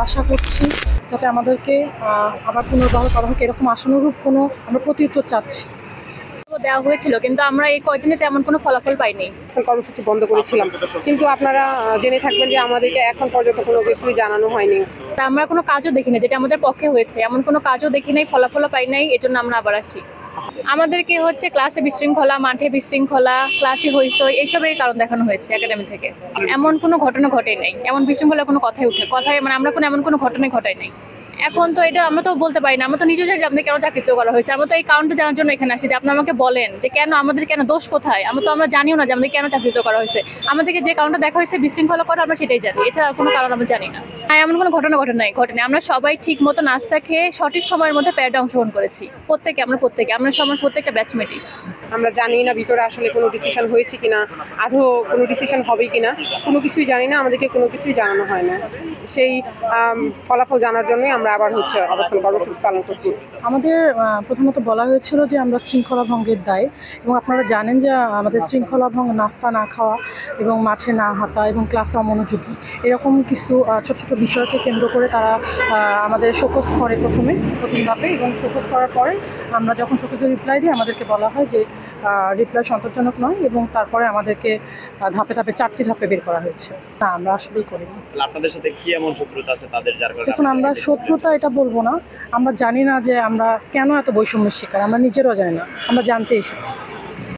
আশা করছি যাতে আমাদেরকে আবার পুনর্বহাল করা হোক, এরকম আশানুরূপ কোনো আমরা প্রত্যুত্তর চাচ্ছি। দেওয়া হয়েছিল, কিন্তু আমরা এই কয়দিনে তেমন কোনো ফলাফল পাইনি। কর্মসূচি বন্ধ করেছিলাম, কিন্তু আপনারা জেনে থাকবেন যে আমাদেরকে এখন পর্যন্ত কোনো কিছুই জানানো হয়নি। আমরা কোনো কাজও দেখি না যেটা আমাদের পক্ষে হয়েছে, এমন কোনো কাজও দেখি নাই, ফলাফলও পাই নাই, এজন্য আমরা আবার আসি। আমাদেরকে হচ্ছে ক্লাসে বিশৃঙ্খলা, মাঠে বিশৃঙ্খলা, ক্লাসে হইচই, এইসবের কারণ দেখানো হয়েছে একাডেমি থেকে। এমন কোনো ঘটনা ঘটে নাই, এমন বিশৃঙ্খলা কোনো কথাই মানে আমরা এমন কোনো ঘটনাই ঘটাই নাই। এখন তো এটা আমরা তো বলতে পারি না, আমরা তো নিজেও জানি যে আমাদের কেন চাকরিচ্যুত করা হয়েছে। আমরা তো এই কারণটা জানার জন্য এখানে আসি যে আপনি আমাকে বলেন যে কেন আমাদের, কেন দোষ কোথায়। আমরা জানিও না যে আমাদের কেন চাকরিচ্যুত করা হয়েছে। আমাদেরকে যে কারণটা দেখা হয়েছে বিশৃঙ্খলা করে, আমরা সেটাই জানি, এছাড়া কোনো কারণ আমরা জানি না। এমন কোনো ঘটনা ঘটেনি। আমরা সবাই ঠিক মতো নাস্তা খেয়ে সঠিক সময়ের মধ্যে প্যারেডে অংশগ্রহণ করেছি। আমরা সবার প্রত্যেকটা ব্যাচমেটই। আমরা জানি না ভিতরে আসলে কোনো ডিসিশন হয়েছে কিনা, আদৌ কোনো ডিসিশন হবে কিনা, কোনো কিছুই জানি না। আমাদেরকে কোনো কিছুই জানানো হয় না। সেই ফলাফল জানার জন্যই আমরা আবার অবস্থান কর্মসূচি পালন করছি। আমাদের প্রথমত বলা হয়েছিল যে আমরা শৃঙ্খলা ভঙ্গের দায়, এবং আপনারা জানেন যে আমাদের শৃঙ্খলা ভঙ্গ নাস্তা না খাওয়া এবং মাঠে না হাঁটা এবং ক্লাসে অমনোযোগী, এরকম কিছু ছোট ছোট বিষয়কে কেন্দ্র করে তারা আমাদের শোকজ করে প্রথম ধাপে, এবং শোকজ করার পরে আমরা যখন শোকজের রিপ্লাই দিই আমাদেরকে বলা হয় যে রিপ্লাই সন্তোষজনক নয়, এবং তারপরে আমাদেরকে ধাপে ধাপে 4টি ধাপে বের করা হয়েছে। না, আমরা আসলেই করিনি। আপনাদের সাথে কি এমন শত্রুতা আছে তাদের, যার কারণে? দেখুন, আমরা শত্রুতা এটা বলবো না, আমরা জানি না যে আমরা কেন এত বৈষম্যের শিকার, আমরা নিজেরাও জানি না, আমরা জানতে এসেছি।